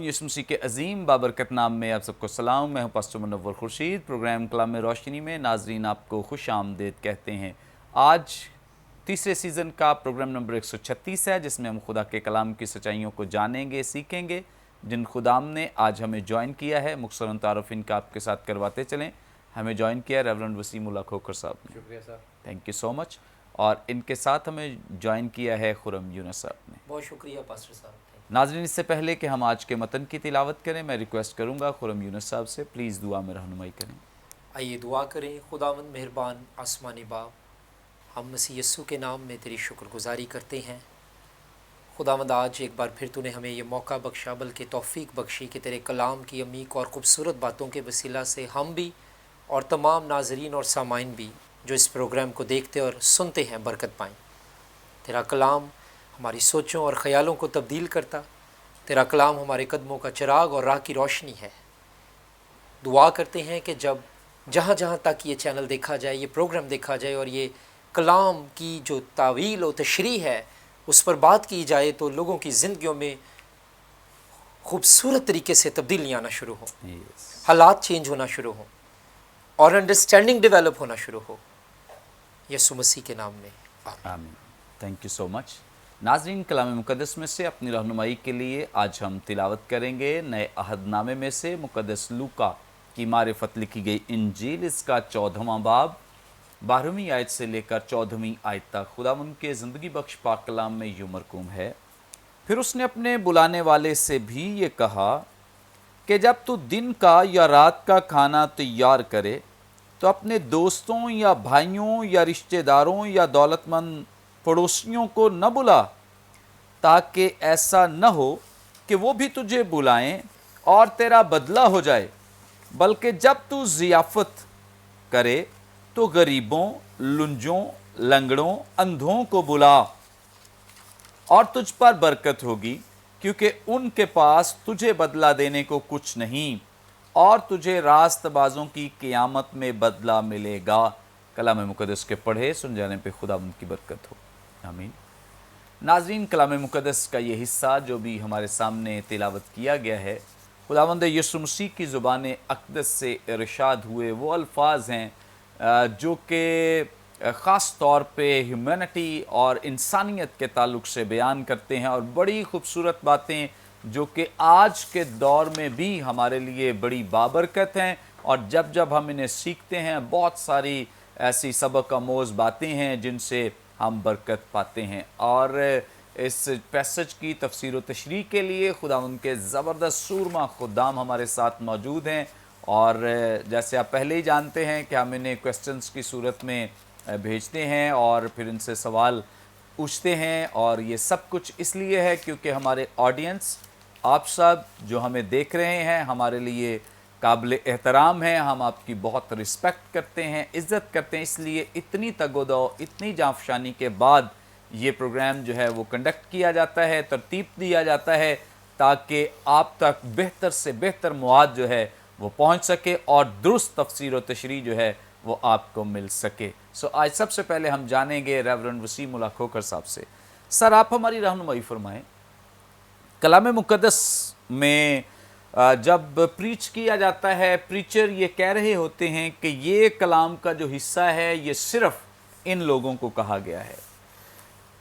یسوع مسیح کے عظیم بابرکت نام میں آپ سب کو سلام. میں ہوں پاسٹر منور خورشید. پروگرام کلام روشنی میں ناظرین آپ کو خوش آمدید کہتے ہیں. آج تیسرے سیزن کا پروگرام نمبر 136 ہے، جس میں ہم خدا کے کلام کی سچائیوں کو جانیں گے، سیکھیں گے. جن خدام نے آج ہمیں جوائن کیا ہے، مختصراً تعارف ان کا آپ کے ساتھ کرواتے چلیں. ہمیں جوائن کیا ریورنڈ وسیم اللہ کھوکھر صاحب نے. شکریہ صاحب. تھینک یو سو مچ. اور ان کے ساتھ ہمیں جوائن کیا ہے خرم یونس صاحب نے. بہت شکریہ پاسٹر صاحب. ناظرین، اس سے پہلے کہ ہم آج کے متن کی تلاوت کریں، میں ریکویسٹ کروں گا خرم یونس صاحب سے پلیز دعا میں رہنمائی کریں. آئیے دعا کریں. خداوند مہربان آسمانی باپ، ہم مسیح یسوع کے نام میں تیری شکر گزاری کرتے ہیں. خداوند آج ایک بار پھر تو نے ہمیں یہ موقع بخشا، بلکہ توفیق بخشی کہ تیرے کلام کی عمیق اور خوبصورت باتوں کے وسیلہ سے ہم بھی اور تمام ناظرین اور سامعین بھی جو اس پروگرام کو دیکھتے اور سنتے ہیں برکت پائیں. تیرا کلام ہماری سوچوں اور خیالوں کو تبدیل کرتا. تیرا کلام ہمارے قدموں کا چراغ اور راہ کی روشنی ہے. دعا کرتے ہیں کہ جب جہاں جہاں تک یہ چینل دیکھا جائے، یہ پروگرام دیکھا جائے اور یہ کلام کی جو تعویل و تشریح ہے اس پر بات کی جائے، تو لوگوں کی زندگیوں میں خوبصورت طریقے سے تبدیلیاں آنا شروع ہوں، حالات چینج ہونا شروع ہوں اور انڈرسٹینڈنگ ڈیولپ ہونا شروع ہو. یسوع مسیح کے نام میں آمین. تھینک یو سو مچ. ناظرین، کلام مقدس میں سے اپنی رہنمائی کے لیے آج ہم تلاوت کریں گے نئے عہد نامے میں سے مقدس لوکا کی معرفت لکھی گئی انجیل، اس کا 14واں باب 12ویں آیت سے لے کر 14ویں آیت تک. خداوند کے زندگی بخش پاک کلام میں یوں مرقوم ہے: پھر اس نے اپنے بلانے والے سے بھی یہ کہا کہ جب تو دن کا یا رات کا کھانا تیار کرے تو اپنے دوستوں یا بھائیوں یا رشتہ داروں یا دولت مند پڑوسیوں کو نہ بلا، تاکہ ایسا نہ ہو کہ وہ بھی تجھے بلائیں اور تیرا بدلہ ہو جائے. بلکہ جب تو ضیافت کرے تو غریبوں، لنجوں، لنگڑوں، اندھوں کو بلا، اور تجھ پر برکت ہوگی، کیونکہ ان کے پاس تجھے بدلہ دینے کو کچھ نہیں، اور تجھے راست بازوں کی قیامت میں بدلہ ملے گا. کلام مقدس کے پڑھے سن جانے پہ خدا ان کی برکت ہو. آمین. ناظرین، کلام مقدس کا یہ حصہ جو بھی ہمارے سامنے تلاوت کیا گیا ہے، خداوند یسوع مسیح کی زبان اقدس سے ارشاد ہوئے وہ الفاظ ہیں جو کہ خاص طور پہ ہیومینٹی اور انسانیت کے تعلق سے بیان کرتے ہیں، اور بڑی خوبصورت باتیں جو کہ آج کے دور میں بھی ہمارے لیے بڑی بابرکت ہیں. اور جب جب ہم انہیں سیکھتے ہیں، بہت ساری ایسی سبق آموز باتیں ہیں جن سے ہم برکت پاتے ہیں. اور اس پیسج کی تفسیر و تشریح کے لیے خداوند کے زبردست سورما خدام ہمارے ساتھ موجود ہیں. اور جیسے آپ پہلے ہی جانتے ہیں کہ ہم انہیں کویسچنز کی صورت میں بھیجتے ہیں اور پھر ان سے سوال پوچھتے ہیں. اور یہ سب کچھ اس لیے ہے کیونکہ ہمارے آڈینس، آپ سب جو ہمیں دیکھ رہے ہیں، ہمارے لیے قابل احترام ہیں. ہم آپ کی بہت رسپیکٹ کرتے ہیں، عزت کرتے ہیں. اس لیے اتنی تگ و دو، اتنی جانفشانی کے بعد یہ پروگرام جو ہے وہ کنڈکٹ کیا جاتا ہے، ترتیب دیا جاتا ہے، تاکہ آپ تک بہتر سے بہتر مواد جو ہے وہ پہنچ سکے اور درست تفسیر و تشریح جو ہے وہ آپ کو مل سکے. آج سب سے پہلے ہم جانیں گے ریورنڈ وسیم اللہ کھوکھر صاحب سے. سر، آپ ہماری رہنمائی فرمائیں. کلام مقدس میں جب پریچ کیا جاتا ہے، پریچر یہ کہہ رہے ہوتے ہیں کہ یہ کلام کا جو حصہ ہے یہ صرف ان لوگوں کو کہا گیا ہے.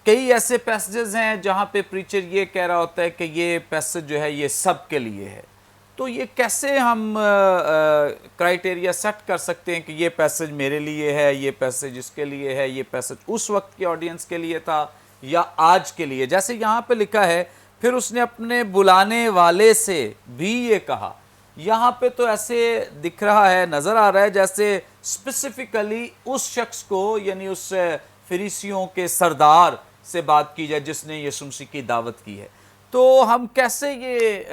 کئی ایسے پیسجز ہیں جہاں پہ پریچر یہ کہہ رہا ہوتا ہے کہ یہ پیسج جو ہے یہ سب کے لیے ہے. تو یہ کیسے ہم کرائیٹیریا سیٹ کر سکتے ہیں کہ یہ پیسج میرے لیے ہے، یہ پیسج اس کے لیے ہے، یہ پیسج اس وقت کے آڈینس کے لیے تھا یا آج کے لیے؟ جیسے یہاں پہ لکھا ہے پھر اس نے اپنے بلانے والے سے بھی یہ کہا. یہاں پہ تو ایسے دکھ رہا ہے، نظر آ رہا ہے جیسے اسپیسیفکلی اس شخص کو، یعنی اس فریسیوں کے سردار سے بات کی جائے جس نے یسوع مسیح کی دعوت کی ہے. تو ہم کیسے یہ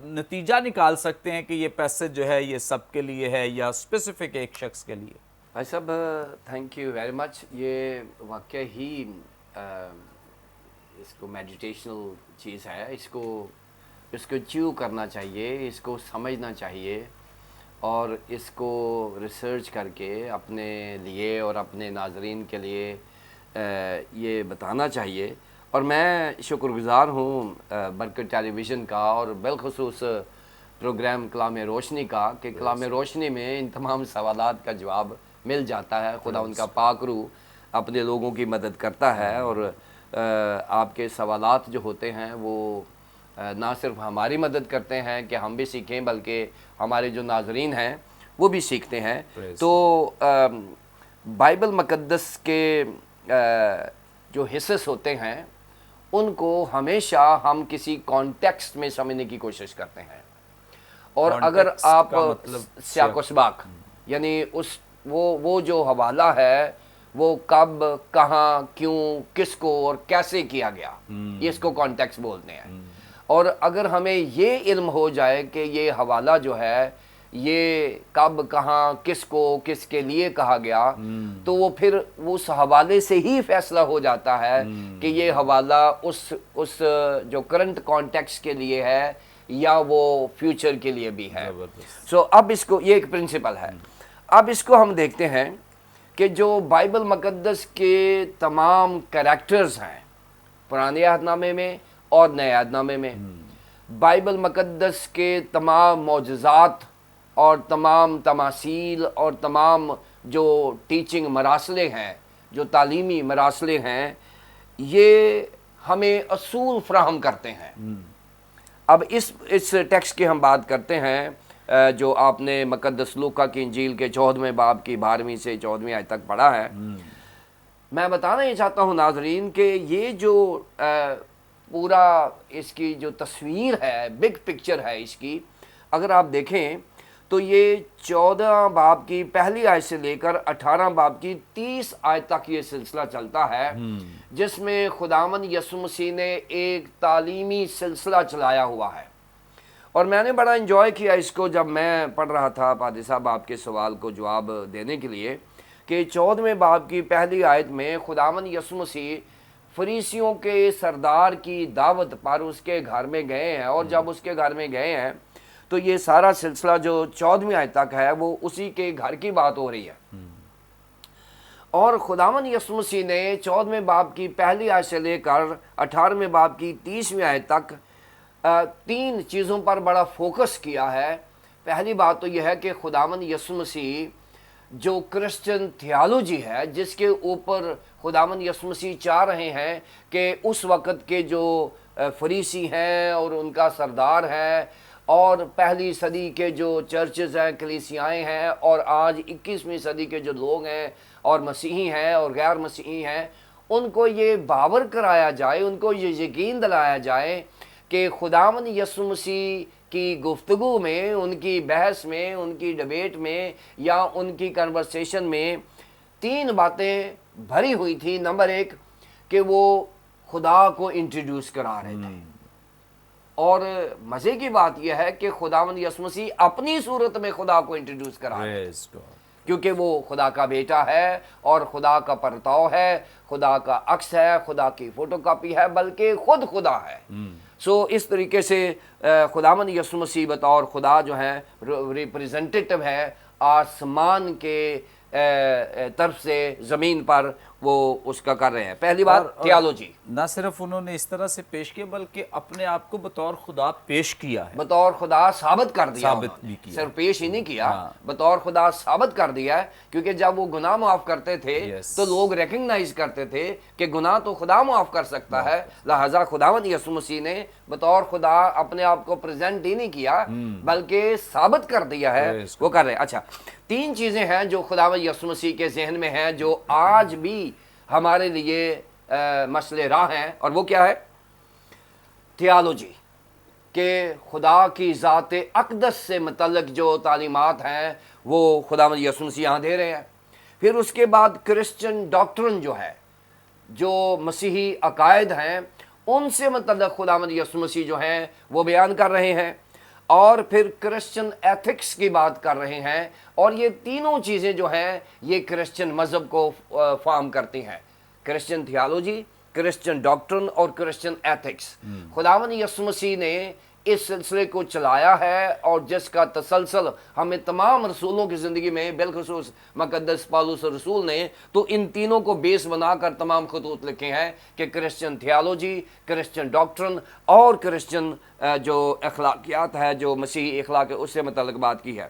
نتیجہ نکال سکتے ہیں کہ یہ پیسج جو ہے یہ سب کے لیے ہے یا اسپیسیفک ایک شخص کے لیے؟ بھائی صاحب، تھینک یو ویری مچ. یہ واقعہ ہی اس کو میڈیٹیشنل چیز ہے. اس کو چیو کرنا چاہیے، اس کو سمجھنا چاہیے، اور اس کو ریسرچ کر کے اپنے لیے اور اپنے ناظرین کے لیے یہ بتانا چاہیے. اور میں شکر گزار ہوں برکت ٹیلی ویژن کا اور بالخصوص پروگرام کلام روشنی کا کہ کلام روشنی میں ان تمام سوالات کا جواب مل جاتا ہے. خدا ان کا پاک روح اپنے لوگوں کی مدد کرتا ہے اور آپ کے سوالات جو ہوتے ہیں وہ نہ صرف ہماری مدد کرتے ہیں کہ ہم بھی سیکھیں بلکہ ہمارے جو ناظرین ہیں وہ بھی سیکھتے ہیں. تو بائبل مقدس کے جو حصص ہوتے ہیں ان کو ہمیشہ ہم کسی کانٹیکسٹ میں سمجھنے کی کوشش کرتے ہیں. اور اگر Context آپ کا مطلب سیاق و سباق یعنی وہ جو حوالہ ہے وہ کب کہاں کیوں کس کو اور کیسے کیا گیا یہ اس کو کانٹیکسٹ بولتے ہیں. اور اگر ہمیں یہ علم ہو جائے کہ یہ حوالہ جو ہے یہ کب کہاں کس کو کس کے لیے کہا گیا تو وہ پھر اس حوالے سے ہی فیصلہ ہو جاتا ہے کہ یہ حوالہ اس جو کرنٹ کانٹیکسٹ کے لیے ہے یا وہ فیوچر کے لیے بھی ہے. سو اب اس کو یہ ایک پرنسپل ہے. اب اس کو ہم دیکھتے ہیں کہ جو بائبل مقدس کے تمام کریکٹرز ہیں پرانے عہد نامے میں اور نئے عہد نامے میں، بائبل مقدس کے تمام معجزات اور تمام تماثیل اور تمام جو ٹیچنگ مراسلے ہیں جو تعلیمی مراسلے ہیں یہ ہمیں اصول فراہم کرتے ہیں. اب اس ٹیکسٹ کی ہم بات کرتے ہیں جو آپ نے مقدس لوکا کی انجیل کے 14ویں باب کی 12ویں سے 14ویں آیت تک پڑھا ہے. میں بتانا یہ چاہتا ہوں ناظرین کہ یہ جو پورا اس کی جو تصویر ہے بگ پکچر ہے اس کی اگر آپ دیکھیں تو یہ 14 باب کی پہلی آیت سے لے کر 18 باب کی 30 آیت تک یہ سلسلہ چلتا ہے جس میں خداوند یسوع مسیح نے ایک تعلیمی سلسلہ چلایا ہوا ہے. اور میں نے بڑا انجوائے کیا اس کو جب میں پڑھ رہا تھا پادری صاحب آپ کے سوال کو جواب دینے کے لیے کہ 14ویں باب کی پہلی آیت میں خداوند یسوع مسیح فریسیوں کے سردار کی دعوت پر اس کے گھر میں گئے ہیں اور جب اس کے گھر میں گئے ہیں تو یہ سارا سلسلہ جو 14ویں آیت تک ہے وہ اسی کے گھر کی بات ہو رہی ہے. اور خداوند یسوع مسیح نے 14ویں باب کی پہلی آیت سے لے کر 18ویں باب کی 30ویں آیت تک 3 چیزوں پر بڑا فوکس کیا ہے. پہلی بات تو یہ ہے کہ خداوند یسوع مسیح جو کرسچن تھیالوجی ہے جس کے اوپر خداوند یسوع مسیح چاہ رہے ہیں کہ اس وقت کے جو فریسی ہیں اور ان کا سردار ہے اور پہلی صدی کے جو چرچز ہیں کلیسیائیں ہیں اور آج 21ویں صدی کے جو لوگ ہیں اور مسیحی ہیں اور غیر مسیحی ہیں ان کو یہ باور کرایا جائے ان کو یہ یقین دلایا جائے کہ خداوند یسوع مسیح کی گفتگو میں ان کی بحث میں ان کی ڈبیٹ میں یا ان کی کنورسیشن میں 3 باتیں بھری ہوئی تھی. نمبر 1 کہ وہ خدا کو انٹروڈیوس کرا رہے تھے اور مزے کی بات یہ ہے کہ خداوند یسوع مسیح اپنی صورت میں خدا کو انٹروڈیوس کرا رہے تھے کیونکہ وہ خدا کا بیٹا ہے اور خدا کا پرتاؤ ہے خدا کا عکس ہے خدا کی فوٹو کاپی ہے بلکہ خود خدا ہے. سو اس طریقے سے خداوند یسوع مسیح بطور خدا جو ہے ریپریزنٹیٹو ہے آسمان کے طرف سے زمین پر وہ اس کا کر رہے ہیں. پہلی بات تھیالوجی نہ صرف انہوں نے اس طرح سے پیش کیا بلکہ اپنے آپ کو بطور خدا پیش کیا ہے بطور خدا ثابت کر دیا ثابت بھی کیا صرف پیش ہی نہیں کیا بطور خدا ثابت کر دیا ہے کیونکہ جب وہ گناہ معاف کرتے تھے تو لوگ ریکگنائز کرتے تھے کہ گناہ تو خدا معاف کر سکتا ہے لہذا خداوند یسوع مسیح نے بطور خدا اپنے آپ کو پریزنٹ ہی نہیں کیا بلکہ ثابت کر دیا ہے وہ کر رہے. اچھا 3 چیزیں ہیں جو خداوند یسوع مسیح کے ذہن میں ہیں جو آج بھی ہمارے لیے مسئلہ راہ ہیں اور وہ کیا ہے تھیالوجی کہ خدا کی ذات اقدس سے متعلق جو تعلیمات ہیں وہ خداوند یسوع مسیح یہاں دے رہے ہیں. پھر اس کے بعد کرسچن ڈاکٹرن جو ہے جو مسیحی عقائد ہیں ان سے متعلق خداوند یسوع مسیح جو ہیں وہ بیان کر رہے ہیں اور پھر کرسچن ایتھکس کی بات کر رہے ہیں اور یہ تینوں چیزیں جو ہیں یہ کرسچن مذہب کو فارم کرتی ہیں کرسچن تھیالوجی کرسچن ڈاکٹرن اور کرسچن ایتھکس. خداوند یسوع مسیح نے اس سلسلے کو چلایا ہے اور جس کا تسلسل ہمیں تمام رسولوں کی زندگی میں بالخصوص مقدس پالوس رسول نے تو ان تینوں کو بیس بنا کر تمام خطوط لکھے ہیں کہ کرسچن تھیالوجی، کرسچن ڈاکٹرن اور کرسچن جو اخلاقیات ہے، جو مسیحی اخلاق ہے، اس سے متعلق بات کی ہے۔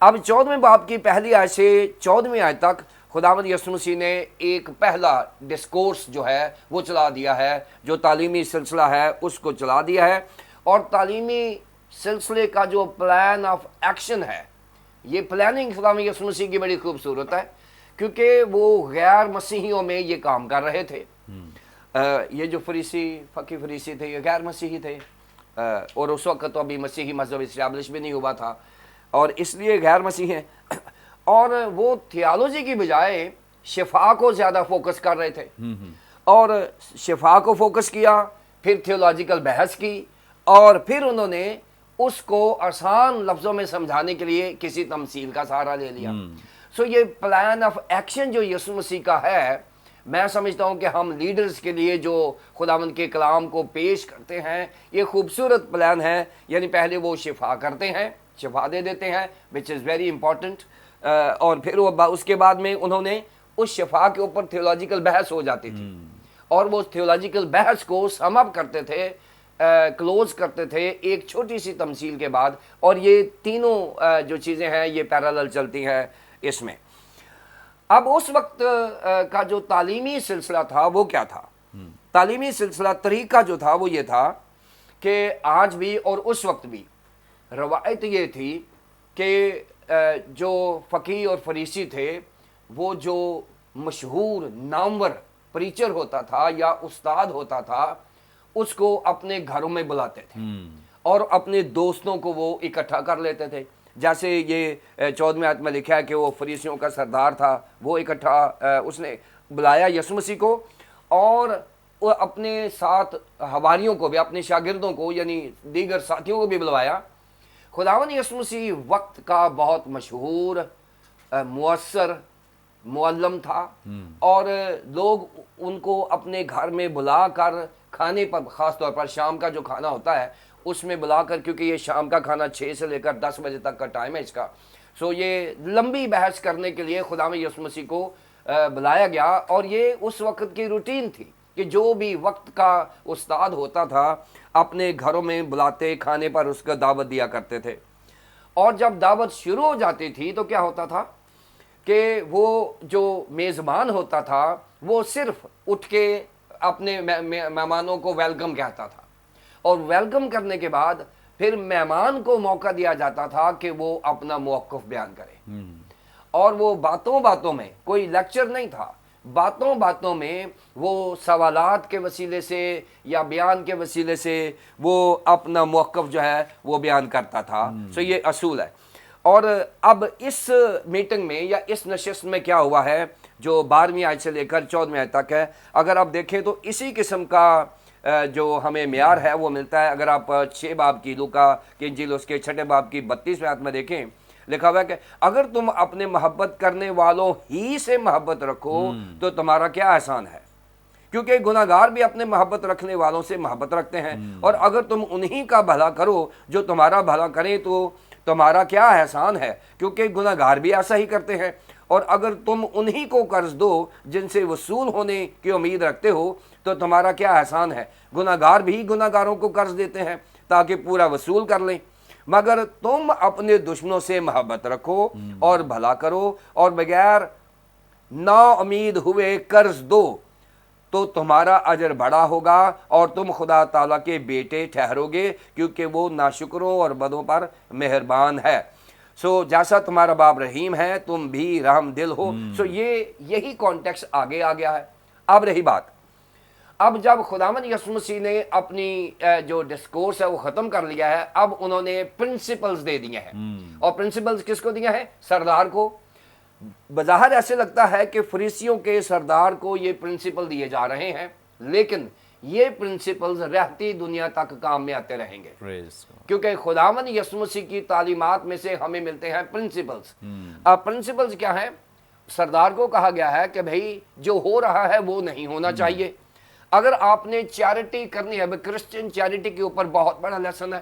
اب 14ویں باب کی پہلی آیت سے 14ویں آیت تک خداوند یسوع مسیح نے ایک پہلا ڈسکورس جو ہے وہ چلا دیا ہے، جو تعلیمی سلسلہ ہے اس کو چلا دیا ہے، اور تعلیمی سلسلے کا جو پلان آف ایکشن ہے، یہ پلاننگ خداوند یسوع مسیح کی بڑی خوبصورت ہے، کیونکہ وہ غیر مسیحیوں میں یہ کام کر رہے تھے۔ یہ جو فقی فریسی تھے یہ غیر مسیحی تھے، اور اس وقت تو ابھی مسیحی مذہب اسٹیبلش بھی نہیں ہوا تھا، اور اس لیے غیر مسیحی ہیں، اور وہ تھیالوجی کی بجائے شفا کو زیادہ فوکس کر رہے تھے، اور شفا کو فوکس کیا، پھر تھیولوجیکل بحث کی، اور پھر انہوں نے اس کو آسان لفظوں میں سمجھانے کے لیے کسی تمثیل کا سہارا لے لیا۔ سو یہ پلان آف ایکشن جو یسوع مسیح کا ہے، میں سمجھتا ہوں کہ ہم لیڈرز کے لیے جو خداوند کے کلام کو پیش کرتے ہیں، یہ خوبصورت پلان ہے۔ یعنی پہلے وہ شفا کرتے ہیں، شفا دے دیتے ہیں، وچ از ویری امپورٹنٹ، اور پھر وہ اس کے بعد میں انہوں نے اس شفا کے اوپر تھیولوجیکل بحث ہو جاتی تھی، اور وہ تھیولوجیکل بحث کو سم اپ کرتے تھے، کلوز کرتے تھے ایک چھوٹی سی تمثیل کے بعد، اور یہ تینوں جو چیزیں ہیں یہ پیرالل چلتی ہیں اس میں۔ اب اس وقت کا جو تعلیمی سلسلہ تھا وہ کیا تھا؟ تعلیمی سلسلہ طریقہ جو تھا وہ یہ تھا کہ آج بھی اور اس وقت بھی روایت یہ تھی کہ جو فقیہ اور فریسی تھے، وہ جو مشہور نامور پریچر ہوتا تھا یا استاد ہوتا تھا، اس کو اپنے گھروں میں بلاتے تھے اور اپنے دوستوں کو وہ اکٹھا کر لیتے تھے۔ جیسے یہ 14ویں آیت میں لکھا ہے کہ وہ فریسیوں کا سردار تھا، وہ اکٹھا اس نے بلایا یسوع مسیح کو، اور وہ اپنے ساتھ حواریوں کو بھی، اپنے شاگردوں کو یعنی دیگر ساتھیوں کو بھی بلوایا۔ خداوند یسوع مسیح وقت کا بہت مشہور مؤثر معلم تھا، اور لوگ ان کو اپنے گھر میں بلا کر کھانے پر، خاص طور پر شام کا جو کھانا ہوتا ہے اس میں بلا کر، کیونکہ یہ شام کا کھانا 6 سے لے کر 10 بجے تک کا ٹائم ہے اس کا، سو یہ لمبی بحث کرنے کے لیے خداوند یسوع مسیح کو بلایا گیا، اور یہ اس وقت کی روٹین تھی کہ جو بھی وقت کا استاد ہوتا تھا اپنے گھروں میں بلاتے، کھانے پر اس کا دعوت دیا کرتے تھے۔ اور جب دعوت شروع ہو جاتی تھی تو کیا ہوتا تھا کہ وہ جو میزبان ہوتا تھا وہ صرف اٹھ کے اپنے مہمانوں کو ویلکم کہتا تھا، اور ویلکم کرنے کے بعد پھر مہمان کو موقع دیا جاتا تھا کہ وہ اپنا موقف بیان کرے، اور وہ باتوں باتوں میں، کوئی لیکچر نہیں تھا، باتوں باتوں میں وہ سوالات کے وسیلے سے یا بیان کے وسیلے سے وہ اپنا موقف جو ہے وہ بیان کرتا تھا۔ سو یہ اصول ہے۔ اور اب اس میٹنگ میں یا اس نشست میں کیا ہوا ہے جو 12ویں آیت سے لے کر 14ویں آیت تک ہے، اگر آپ دیکھیں تو اسی قسم کا جو ہمیں معیار ہے وہ ملتا ہے۔ اگر آپ 6 باب کی لوکا کی انجیل اس کے 6 باب کی 32ویں آیت میں دیکھیں، لکھا ہوا ہے کہ اگر تم اپنے محبت کرنے والوں ہی سے محبت رکھو تو تمہارا کیا احسان ہے، کیونکہ گناہ گار بھی اپنے محبت رکھنے والوں سے محبت رکھتے ہیں، اور اگر تم انہی کا بھلا کرو جو تمہارا بھلا کریں تو تمہارا کیا احسان ہے، کیونکہ گناہ گار بھی ایسا ہی کرتے ہیں، اور اگر تم انہی کو قرض دو جن سے وصول ہونے کی امید رکھتے ہو تو تمہارا کیا احسان ہے، گناہ گار بھی گناہ گاروں کو قرض دیتے ہیں تاکہ پورا وصول کر لیں، مگر تم اپنے دشمنوں سے محبت رکھو اور بھلا کرو اور بغیر نا امید ہوئے قرض دو تو تمہارا اجر بڑا ہوگا اور تم خدا تعالیٰ کے بیٹے ٹھہرو گے، کیونکہ وہ ناشکروں اور بدوں پر مہربان ہے۔ سو جیسا تمہارا باپ رحیم ہے تم بھی رحم دل ہو۔ سو یہی کانٹیکس آگے آ گیا ہے۔ اب رہی بات، اب جب خداوند یسوع مسیح نے اپنی جو ڈسکورس ہے وہ ختم کر لیا ہے، اب انہوں نے پرنسپلز دے دیے ہیں، اور پرنسپلز کس کو دیا ہے؟ سردار کو۔ بظاہر ایسے لگتا ہے کہ فریسیوں کے سردار کو یہ پرنسپل دیے جا رہے ہیں، لیکن یہ پرنسپلز رہتی دنیا تک کام میں آتے رہیں گے، کیونکہ خداوند یسوع مسیح کی تعلیمات میں سے ہمیں ملتے ہیں پرنسپلز۔ اب پرنسپلز کیا ہیں؟ سردار کو کہا گیا ہے کہ بھئی جو ہو رہا ہے وہ نہیں ہونا چاہیے۔ اگر آپ نے چیریٹی کرنی ہے، کرسچن چیریٹی کے اوپر بہت بڑا لیسن ہے،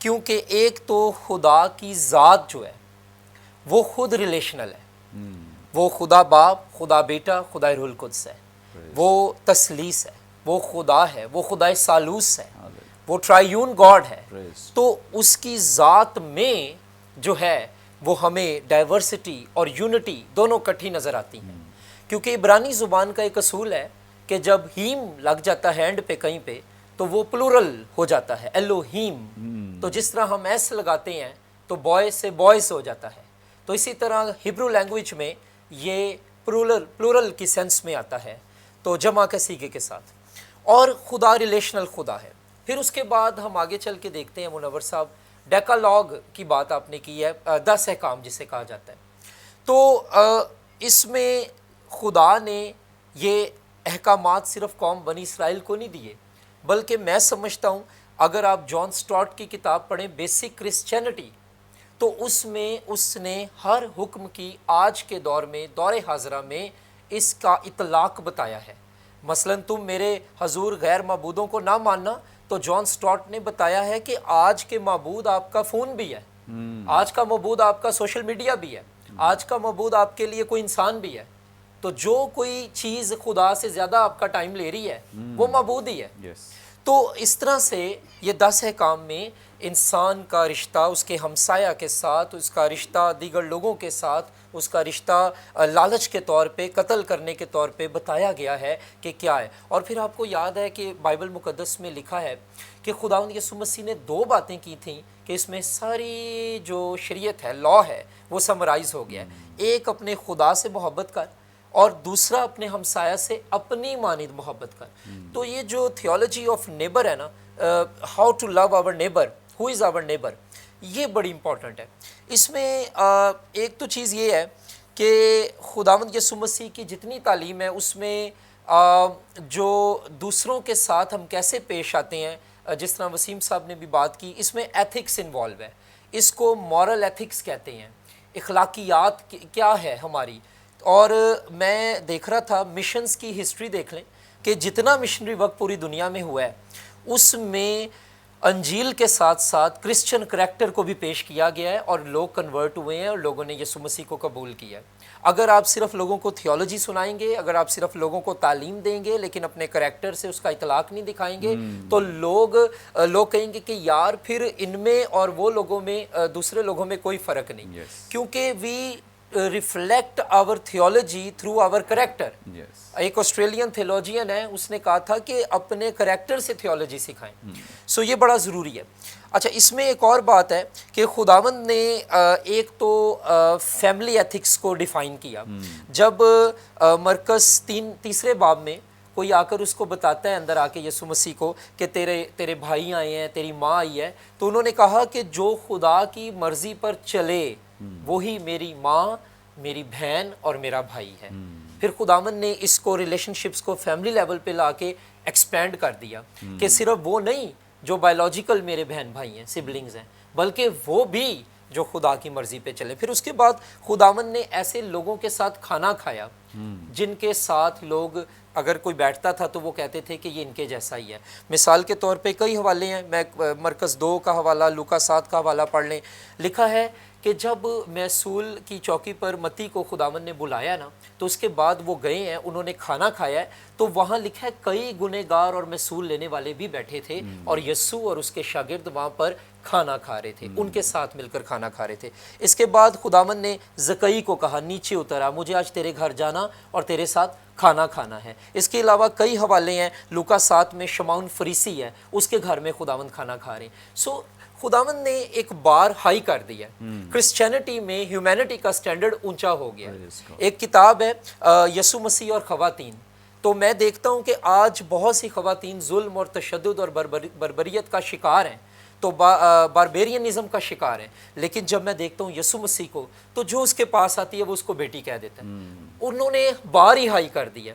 کیونکہ ایک تو خدا کی ذات جو ہے وہ خود ریلیشنل ہے، وہ خدا باپ، خدا بیٹا، خدا روح القدس ہے، وہ تثلیث ہے، وہ خدا ہے، وہ خدا ثالوث ہے، وہ ٹرائیون گاڈ ہے. تو اس کی ذات میں جو ہے وہ ہمیں ڈائیورسٹی اور یونٹی دونوں کٹھی نظر آتی ہیں. کیونکہ عبرانی زبان کا ایک اصول ہے کہ جب ہیم لگ جاتا ہے اینڈ پہ کہیں پہ تو وہ پلورل ہو جاتا ہے، ایلوہیم. تو جس طرح ہم ایس لگاتے ہیں تو بوائے سے بوائز ہو جاتا ہے، تو اسی طرح ہبرو لینگویج میں یہ پلورل کی سینس میں آتا ہے، تو جمع کے سیغے کے ساتھ. اور خدا ریلیشنل خدا ہے. پھر اس کے بعد ہم آگے چل کے دیکھتے ہیں منور صاحب، ڈیکالاگ کی بات آپ نے کی ہے، 10 احکام جسے کہا جاتا ہے. تو اس میں خدا نے یہ احکامات صرف قوم بنی اسرائیل کو نہیں دیے، بلکہ میں سمجھتا ہوں اگر آپ جان سٹارٹ کی کتاب پڑھیں بیسک کرسچینٹی، تو اس میں اس نے ہر حکم کی آج کے دور میں، دور حاضرہ میں اس کا اطلاق بتایا ہے. مثلا تم میرے حضور غیر معبودوں کو نہ ماننا، تو جان سٹارٹ نے بتایا ہے کہ آج کے معبود آپ کا فون بھی ہے، آج کا معبود آپ کا سوشل میڈیا بھی ہے، آج کا معبود آپ کے لیے کوئی انسان بھی ہے. تو جو کوئی چیز خدا سے زیادہ آپ کا ٹائم لے رہی ہے وہ معبود ہی ہے. تو اس طرح سے یہ 10 احکام میں انسان کا رشتہ اس کے ہمسایہ کے ساتھ، اس کا رشتہ دیگر لوگوں کے ساتھ، اس کا رشتہ لالچ کے طور پہ، قتل کرنے کے طور پہ بتایا گیا ہے کہ کیا ہے. اور پھر آپ کو یاد ہے کہ بائبل مقدس میں لکھا ہے کہ خداوند یسوع مسیح نے 2 باتیں کی تھیں کہ اس میں ساری جو شریعت ہے، لاء ہے، وہ سمرائز ہو گیا ہے. ایک اپنے خدا سے محبت کر، اور دوسرا اپنے ہمسایہ سے اپنی مانند محبت کر. تو یہ جو تھیولوجی آف نیبر ہے نا، how to love our neighbour, who is our neighbour, یہ بڑی امپورٹنٹ ہے. اس میں ایک تو چیز یہ ہے کہ خداوند یسوع مسیح کی جتنی تعلیم ہے اس میں جو دوسروں کے ساتھ ہم کیسے پیش آتے ہیں، جس طرح وسیم صاحب نے بھی بات کی، اس میں ایتھکس انوالو ہے. اس کو مورل ایتھکس کہتے ہیں، اخلاقیات کیا ہے ہماری. اور میں دیکھ رہا تھا مشنز کی ہسٹری دیکھ لیں کہ جتنا مشنری ورک پوری دنیا میں ہوا ہے اس میں انجیل کے ساتھ ساتھ کرسچن کریکٹر کو بھی پیش کیا گیا ہے، اور لوگ کنورٹ ہوئے ہیں اور لوگوں نے یسوع مسیح کو قبول کیا ہے. اگر آپ صرف لوگوں کو تھیولوجی سنائیں گے، اگر آپ صرف لوگوں کو تعلیم دیں گے لیکن اپنے کریکٹر سے اس کا اطلاق نہیں دکھائیں گے، تو لوگ کہیں گے کہ یار پھر ان میں اور وہ لوگوں میں، دوسرے لوگوں میں کوئی فرق نہیں. کیونکہ we reflect our theology through our character. ایک آسٹریلین تھیولوجین ہے، اس نے کہا تھا کہ اپنے کریکٹر سے تھیولوجی سکھائیں. سو یہ بڑا ضروری ہے. اچھا، اس میں ایک اور بات ہے کہ خداوند نے ایک تو فیملی ایتھکس کو ڈیفائن کیا. جب مرکز 3 باب میں کوئی آ کر اس کو بتاتا ہے اندر آ کے یسوع مسیح کو کہ تیرے بھائی آئے ہیں، تیری ماں آئی ہے، تو انہوں نے کہا کہ جو خدا کی مرضی پر چلے وہی میری ماں، میری بہن اور میرا بھائی ہے. پھر خداوند نے اس کو ریلیشن شپس کو فیملی لیول پہ لا کے ایکسپینڈ کر دیا کہ صرف وہ نہیں جو بایولوجیکل میرے بہن بھائی ہیں، سبلنگز ہیں، بلکہ وہ بھی جو خدا کی مرضی پہ چلے. پھر اس کے بعد خداوند نے ایسے لوگوں کے ساتھ کھانا کھایا جن کے ساتھ لوگ اگر کوئی بیٹھتا تھا تو وہ کہتے تھے کہ یہ ان کے جیسا ہی ہے. مثال کے طور پہ کئی حوالے ہیں، میں مرکز 2 کا حوالہ، لوکا 7 کا حوالہ پڑھ لیں. لکھا ہے کہ جب محصول کی چوکی پر متی کو خداوند نے بلایا نا، تو اس کے بعد وہ گئے ہیں، انہوں نے کھانا کھایا ہے، تو وہاں لکھا ہے کئی گنہگار اور محصول لینے والے بھی بیٹھے تھے، اور یسوع اور اس کے شاگرد وہاں پر کھانا کھا رہے تھے، ان کے ساتھ مل کر کھانا کھا رہے تھے. اس کے بعد خداوند نے زکئی کو کہا نیچے اترا، مجھے آج تیرے گھر جانا اور تیرے ساتھ کھانا کھانا ہے. اس کے علاوہ کئی حوالے ہیں، لوکا 7 میں شمعون فریسی ہے، اس کے گھر میں خداوند کھانا کھا رہے ہیں. سو خداوند نے ایک بار ہائی کر دیا. کرسچینٹی میں ہیومینٹی کا سٹینڈرڈ اونچا ہو گیا. ایک کتاب ہے یسوع مسیح اور خواتین. تو میں دیکھتا ہوں کہ آج بہت سی خواتین ظلم اور تشدد اور بربریت کا شکار ہیں، تو باربیرینزم کا شکار ہیں. لیکن جب میں دیکھتا ہوں یسوع مسیح کو، تو جو اس کے پاس آتی ہے وہ اس کو بیٹی کہہ دیتا ہے. انہوں نے بار ہی ہائی کر دیا.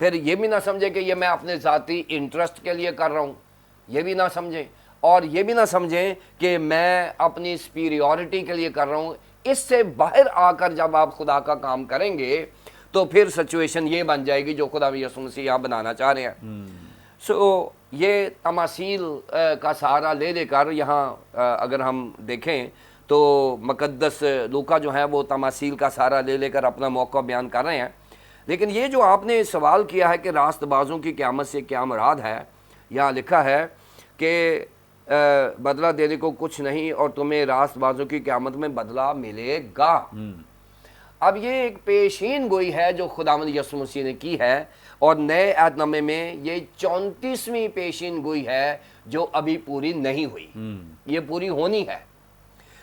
پھر یہ بھی نہ سمجھے کہ یہ میں اپنے ذاتی انٹرسٹ کے لیے کر رہا ہوں، یہ بھی نہ سمجھیں، اور یہ بھی نہ سمجھیں کہ میں اپنی سپیریورٹی کے لیے کر رہا ہوں۔ اس سے باہر آ کر جب آپ خدا کا کام کریں گے تو پھر سچویشن یہ بن جائے گی جو خدا یسوع مسیح یہاں بنانا چاہ رہے ہیں۔ سو یہ تماثیل کا سہارا لے لے کر یہاں اگر ہم دیکھیں تو مقدس لوکا جو ہے وہ تماثیل کا سہارا لے لے کر اپنا موقع بیان کر رہے ہیں۔ لیکن یہ جو آپ نے سوال کیا ہے کہ راست بازوں کی قیامت سے کیا مراد ہے، یہاں لکھا ہے کہ بدلہ دینے کو کچھ نہیں اور تمہیں راست بازوں کی قیامت میں بدلہ ملے گا۔ اب یہ ایک پیشین گوئی ہے جو خداوند یسوع مسیح نے کی ہے، اور نئے عہد نامے میں یہ 34ویں پیشین گوئی ہے جو ابھی پوری نہیں ہوئی، یہ پوری ہونی ہے۔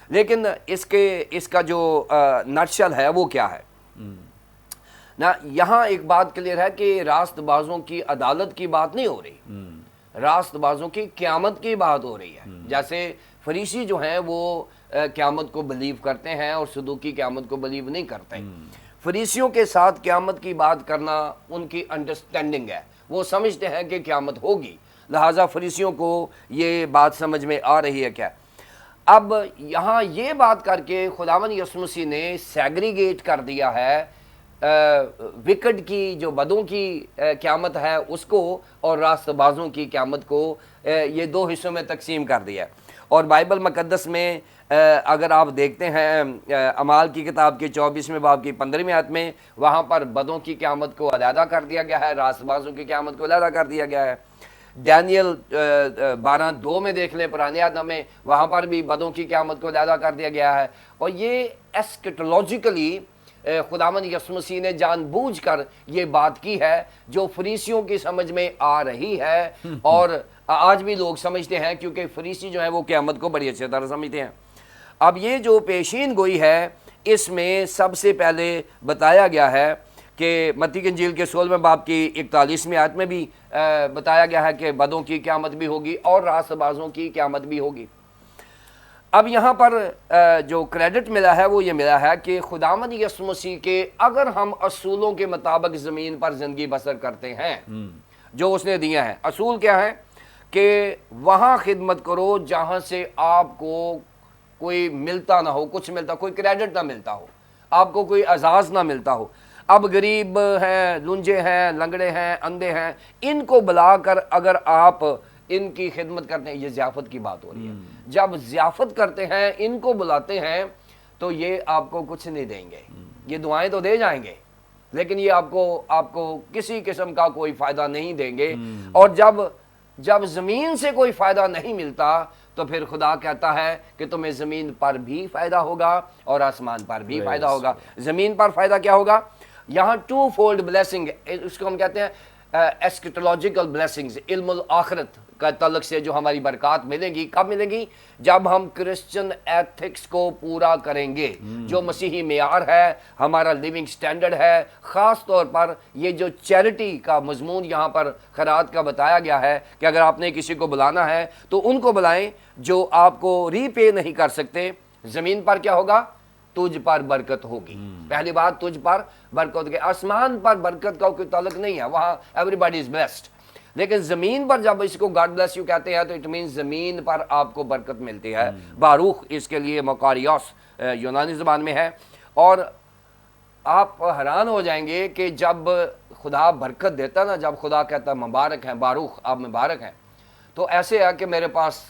لیکن اس کا جو نٹشل ہے وہ کیا ہے نا، یہاں ایک بات کلیئر ہے کہ راست بازوں کی عدالت کی بات نہیں ہو رہی، راست بازوں کی قیامت کی بات ہو رہی ہے۔ جیسے فریسی جو ہیں وہ قیامت کو بلیو کرتے ہیں اور صدوقی قیامت کو بلیو نہیں کرتے۔ فریسیوں کے ساتھ قیامت کی بات کرنا ان کی انڈرسٹینڈنگ ہے، وہ سمجھتے ہیں کہ قیامت ہوگی، لہٰذا فریسیوں کو یہ بات سمجھ میں آ رہی ہے کیا۔ اب یہاں یہ بات کر کے خداوند یسوع مسیح نے سیگریگیٹ کر دیا ہے وکٹ کی جو بدوں کی قیامت ہے اس کو اور راست بازوں کی قیامت کو، یہ دو حصوں میں تقسیم کر دیا ہے۔ اور بائبل مقدس میں اگر آپ دیکھتے ہیں اعمال کی کتاب کے 24ویں باب کی 15ویں آیت میں، وہاں پر بدوں کی قیامت کو علیحدہ کر دیا گیا ہے، راست بازوں کی قیامت کو علیحدہ کر دیا گیا ہے۔ ڈینیل 12:2 میں دیکھ لیں پرانے عہد میں، وہاں پر بھی بدوں کی قیامت کو علیحدہ کر دیا گیا ہے۔ اور یہ ایسکیٹولوجیکلی خداوند یسوع مسیح نے جان بوجھ کر یہ بات کی ہے جو فریسیوں کی سمجھ میں آ رہی ہے، اور آج بھی لوگ سمجھتے ہیں کیونکہ فریسی جو ہیں وہ قیامت کو بڑی اچھی طرح سمجھتے ہیں۔ اب یہ جو پیشین گوئی ہے اس میں سب سے پہلے بتایا گیا ہے کہ متی کی انجیل کے 16ویں باب کی 41ویں آیت میں بھی بتایا گیا ہے کہ بدوں کی قیامت بھی ہوگی اور راست بازوں کی قیامت بھی ہوگی۔ اب یہاں پر جو کریڈٹ ملا ہے وہ یہ ملا ہے کہ خداوند یسوع مسیح کے اگر ہم اصولوں کے مطابق زمین پر زندگی بسر کرتے ہیں جو اس نے دیا ہے، اصول کیا ہے کہ وہاں خدمت کرو جہاں سے آپ کو کوئی ملتا نہ ہو، کچھ ملتا، کوئی کریڈٹ نہ ملتا ہو، آپ کو کوئی اعزاز نہ ملتا ہو۔ اب غریب ہیں، لنجے ہیں، لنگڑے ہیں، اندھے ہیں، ان کو بلا کر اگر آپ ان کی خدمت کرتے ہیں، یہ ضیافت کی بات ہو رہی ہے۔ جب ضیافت کرتے ہیں، ان کو بلاتے ہیں تو یہ آپ کو کچھ نہیں دیں گے، یہ دعائیں تو دے جائیں گے لیکن یہ آپ کو کسی قسم کا کوئی فائدہ نہیں دیں گے۔ اور جب زمین سے کوئی فائدہ نہیں ملتا تو پھر خدا کہتا ہے کہ تمہیں زمین پر بھی فائدہ ہوگا اور آسمان پر بھی فائدہ ہوگا۔ زمین پر فائدہ کیا ہوگا؟ یہاں 2 فولڈ بلیسنگ، اس کو ہم کہتے ہیں ایسکیٹولوجیکل بلیسنگز، علم الاخرت کا تعلق سے جو ہماری برکات ملیں گی، کب ملیں گی؟ جب ہم کرسچن ایتھکس کو پورا کریں گے، جو مسیحی معیار ہے، ہمارا لیونگ سٹینڈرڈ ہے۔ خاص طور پر یہ جو چیریٹی کا مضمون یہاں پر خیرات کا بتایا گیا ہے کہ اگر آپ نے کسی کو بلانا ہے تو ان کو بلائیں جو آپ کو ری پے نہیں کر سکتے۔ زمین پر کیا ہوگا؟ تجھ پر برکت ہوگی۔ پہلی بات تجھ پر برکت ہوگی۔ آسمان پر برکت کا کوئی تعلق نہیں ہے، وہاں ایوری باڈی از بلیسڈ، لیکن زمین پر جب اس کو گاڈ بلیس یو کہتے ہیں تو اٹ مینز زمین پر آپ کو برکت ملتی ہے۔ باروخ اس کے لیے مکاریوس یونانی زبان میں ہے۔ اور آپ حیران ہو جائیں گے کہ جب خدا برکت دیتا نا، جب خدا کہتا مبارک ہیں باروخ، آپ مبارک ہیں، تو ایسے ہے کہ میرے پاس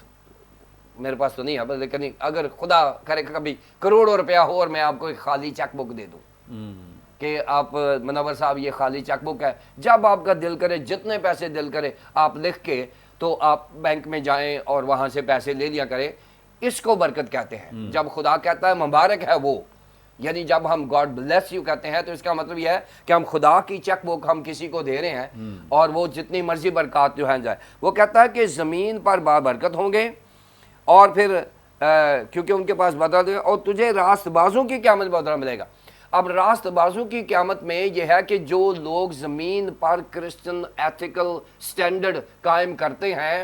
تو نہیں ہے، لیکن اگر خدا کرے کبھی کروڑوں روپیہ ہو اور میں آپ کو ایک خالی چیک بک دے دوں کہ آپ منور صاحب یہ خالی چیک بک ہے، جب آپ کا دل کرے، جتنے پیسے دل کرے آپ لکھ کے تو آپ بینک میں جائیں اور وہاں سے پیسے لے لیا کریں، اس کو برکت کہتے ہیں۔ جب خدا کہتا ہے مبارک ہے وہ، یعنی جب ہم گاڈ بلیس یو کہتے ہیں تو اس کا مطلب یہ ہے کہ ہم خدا کی چیک بک ہم کسی کو دے رہے ہیں اور وہ جتنی مرضی برکات جو ہے جائے۔ وہ کہتا ہے کہ زمین پر بابرکت ہوں گے اور پھر کیونکہ ان کے پاس بدلہ دے گا اور تجھے راست بازوں کی قیامت میں بدلہ ملے گا۔ اب راست بازوں کی قیامت میں یہ ہے کہ جو لوگ زمین پر کرسچن ایتھیکل سٹینڈرڈ قائم کرتے ہیں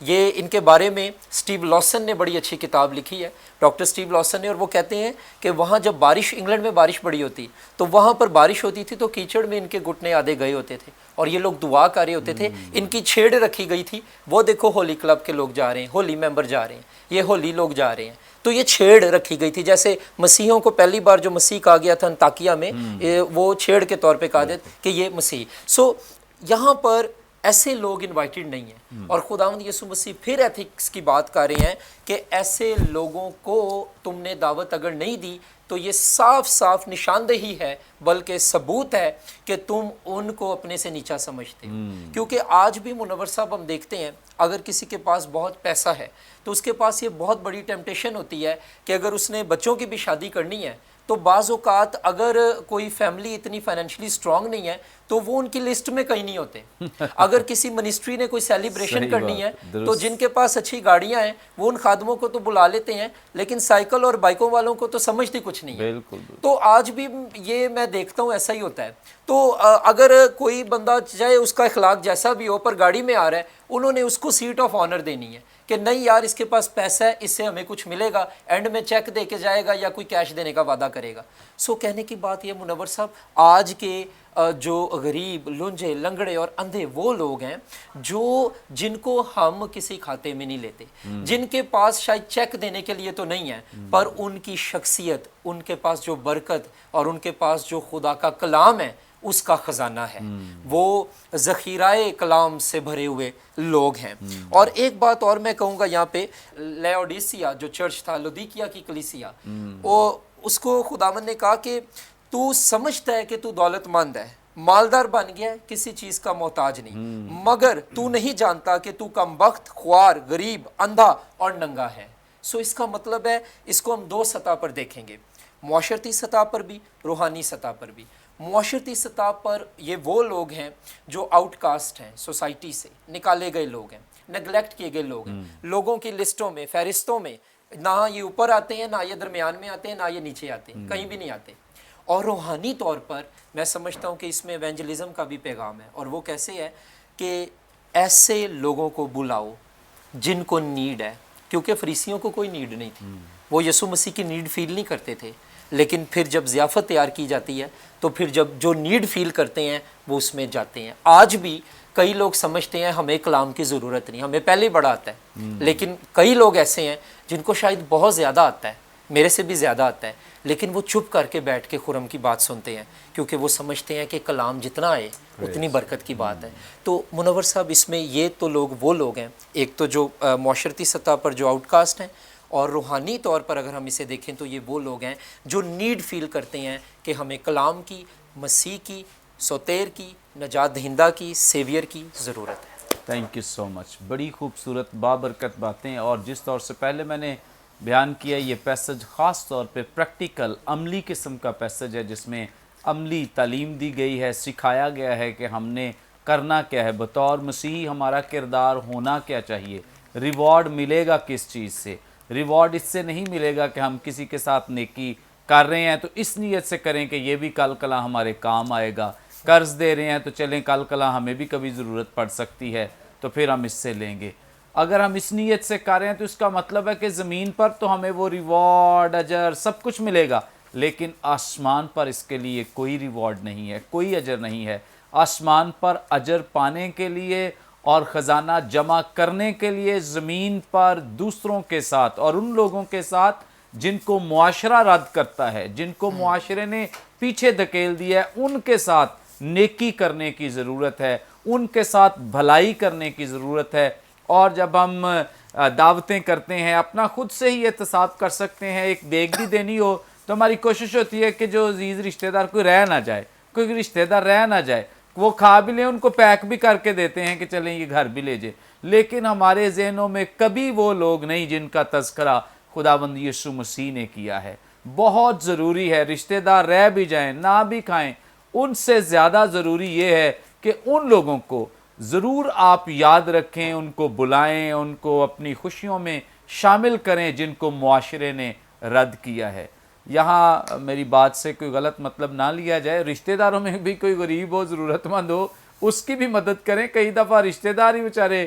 یہ ان کے بارے میں اسٹیو لاسن نے بڑی اچھی کتاب لکھی ہے، ڈاکٹر اسٹیو لاسن نے، اور وہ کہتے ہیں کہ وہاں جب بارش، انگلینڈ میں بارش بڑی ہوتی تو وہاں پر بارش ہوتی تھی تو کیچڑ میں ان کے گھٹنے آدھے گئے ہوتے تھے اور یہ لوگ دعا کر رہے ہوتے تھے، ان کی چھیڑ رکھی گئی تھی، وہ دیکھو ہولی کلب کے لوگ جا رہے ہیں، ہولی ممبر جا رہے ہیں، یہ ہولی لوگ جا رہے ہیں، تو یہ چھیڑ رکھی گئی تھی، جیسے مسیحوں کو پہلی بار جو مسیح کہا گیا تھا انطاکیہ میں، وہ چھیڑ کے طور پہ کہا جاتا کہ یہ مسیح. سو یہاں پر ایسے لوگ انوائٹڈ نہیں ہیں، اور خداوند یسوع مسیح پھر ایتھکس کی بات کر رہے ہیں کہ ایسے لوگوں کو تم نے دعوت اگر نہیں دی تو یہ صاف صاف نشاندہی ہے، بلکہ ثبوت ہے کہ تم ان کو اپنے سے نیچا سمجھتے ہو. کیونکہ آج بھی منور صاحب ہم دیکھتے ہیں اگر کسی کے پاس بہت پیسہ ہے تو اس کے پاس یہ بہت بڑی ٹیمپٹیشن ہوتی ہے کہ اگر اس نے بچوں کی بھی شادی کرنی ہے تو بعض اوقات اگر کوئی فیملی اتنی فائنینشلی سٹرونگ نہیں ہے تو وہ ان کی لسٹ میں کہیں نہیں ہوتے. اگر کسی منسٹری نے کوئی سیلیبریشن کرنی ہے تو جن کے پاس اچھی گاڑیاں ہیں وہ ان خادموں کو تو بلا لیتے ہیں، لیکن سائیکل اور بائکوں والوں کو تو سمجھتی کچھ نہیں ہے. تو آج بھی یہ میں دیکھتا ہوں ایسا ہی ہوتا ہے. تو اگر کوئی بندہ چاہے اس کا اخلاق جیسا بھی ہو پر گاڑی میں آ رہا ہے، انہوں نے اس کو سیٹ آف آنر دینی ہے کہ نہیں یار اس کے پاس پیسہ ہے، اس سے ہمیں کچھ ملے گا، اینڈ میں چیک دے کے جائے گا یا کوئی کیش دینے کا وعدہ کرے گا. سو کہنے کی بات یہ منور صاحب، آج کے جو غریب، لنجے، لنگڑے اور اندھے وہ لوگ ہیں جن کو ہم کسی کھاتے میں نہیں لیتے، جن کے پاس شاید چیک دینے کے لیے تو نہیں ہے، پر ان کی شخصیت، ان کے پاس جو برکت اور ان کے پاس جو خدا کا کلام ہے اس کا خزانہ ہے، وہ ذخیرۂ کلام سے بھرے ہوئے لوگ ہیں. اور ایک بات اور میں کہوں گا یہاں پہ، لیوڈیسیا جو چرچ تھا، لودیکیا کی کلیسیا، وہ اس کو خداوند نے کہا کہ تو سمجھتا ہے کہ تو دولت مند ہے، مالدار بن گیا ہے، کسی چیز کا محتاج نہیں، مگر تو نہیں جانتا کہ تو کم بخت، خوار، غریب، اندھا اور ننگا ہے. سو اس کا مطلب ہے، اس کو ہم دو سطح پر دیکھیں گے، معاشرتی سطح پر بھی، روحانی سطح پر بھی. معاشرتی سطح پر یہ وہ لوگ ہیں جو آؤٹ کاسٹ ہیں، سوسائٹی سے نکالے گئے لوگ ہیں، نیگلیکٹ کیے گئے لوگ ہیں، لوگوں کی لسٹوں میں، فہرستوں میں نہ یہ اوپر آتے ہیں، نہ یہ درمیان میں آتے ہیں، نہ یہ نیچے آتے ہیں، کہیں بھی نہیں آتے. اور روحانی طور پر میں سمجھتا ہوں کہ اس میں ایونجلزم کا بھی پیغام ہے، اور وہ کیسے ہے کہ ایسے لوگوں کو بلاؤ جن کو نیڈ ہے، کیونکہ فریسیوں کو کوئی نیڈ نہیں تھی، وہ یسوع مسیح کی نیڈ فیل نہیں کرتے تھے، لیکن پھر جب ضیافت تیار کی جاتی ہے تو پھر جب جو نیڈ فیل کرتے ہیں وہ اس میں جاتے ہیں. آج بھی کئی لوگ سمجھتے ہیں ہمیں کلام کی ضرورت نہیں، ہمیں پہلے ہی بڑا آتا ہے، لیکن کئی لوگ ایسے ہیں جن کو شاید بہت زیادہ آتا ہے، میرے سے بھی زیادہ آتا ہے، لیکن وہ چپ کر کے بیٹھ کے خرم کی بات سنتے ہیں کیونکہ وہ سمجھتے ہیں کہ کلام جتنا آئے اتنی برکت کی بات ہے. تو منور صاحب اس میں یہ تو لوگ وہ لوگ ہیں، ایک تو جو معاشرتی سطح پر جو آؤٹ کاسٹ ہیں، اور روحانی طور پر اگر ہم اسے دیکھیں تو یہ وہ لوگ ہیں جو نیڈ فیل کرتے ہیں کہ ہمیں کلام کی، مسیح کی، سوتیر کی، نجات دہندہ کی، سیویئر کی ضرورت ہے. تھینک یو سو مچ. بڑی خوبصورت بابرکت باتیں، اور جس طور سے پہلے میں نے بیان کیا، یہ پیسج خاص طور پہ پریکٹیکل، عملی قسم کا پیسج ہے، جس میں عملی تعلیم دی گئی ہے، سکھایا گیا ہے کہ ہم نے کرنا کیا ہے، بطور مسیحی ہمارا کردار ہونا کیا چاہیے، ریوارڈ ملے گا کس چیز سے. ریوارڈ اس سے نہیں ملے گا کہ ہم کسی کے ساتھ نیکی کر رہے ہیں تو اس نیت سے کریں کہ یہ بھی کل کلا ہمارے کام آئے گا، قرض دے رہے ہیں تو چلیں کل کلا ہمیں بھی کبھی ضرورت پڑ سکتی ہے تو پھر ہم اس سے لیں گے. اگر ہم اس نیت سے کر رہے ہیں تو اس کا مطلب ہے کہ زمین پر تو ہمیں وہ ریوارڈ، اجر سب کچھ ملے گا، لیکن آسمان پر اس کے لیے کوئی ریوارڈ نہیں ہے، کوئی اجر نہیں ہے. آسمان پر اجر پانے کے لیے اور خزانہ جمع کرنے کے لیے زمین پر دوسروں کے ساتھ اور ان لوگوں کے ساتھ جن کو معاشرہ رد کرتا ہے، جن کو معاشرے نے پیچھے دھکیل دیا ہے، ان کے ساتھ نیکی کرنے کی ضرورت ہے، ان کے ساتھ بھلائی کرنے کی ضرورت ہے. اور جب ہم دعوتیں کرتے ہیں، اپنا خود سے ہی احتساب کر سکتے ہیں، ایک دیگ بھی دینی ہو تو ہماری کوشش ہوتی ہے کہ جو عزیز رشتہ دار کوئی رہ نہ جائے، کوئی رشتہ دار رہ نہ جائے، وہ کھا بھی لیں، ان کو پیک بھی کر کے دیتے ہیں کہ چلیں یہ گھر بھی لے جائیں. لیکن ہمارے ذہنوں میں کبھی وہ لوگ نہیں جن کا تذکرہ خداوند یسوع مسیح نے کیا ہے. بہت ضروری ہے، رشتہ دار رہ بھی جائیں، نہ بھی کھائیں، ان سے زیادہ ضروری یہ ہے کہ ان لوگوں کو ضرور آپ یاد رکھیں، ان کو بلائیں، ان کو اپنی خوشیوں میں شامل کریں جن کو معاشرے نے رد کیا ہے. یہاں میری بات سے کوئی غلط مطلب نہ لیا جائے، رشتہ داروں میں بھی کوئی غریب ہو، ضرورت مند ہو، اس کی بھی مدد کریں. کئی دفعہ رشتہ دار ہی بیچارے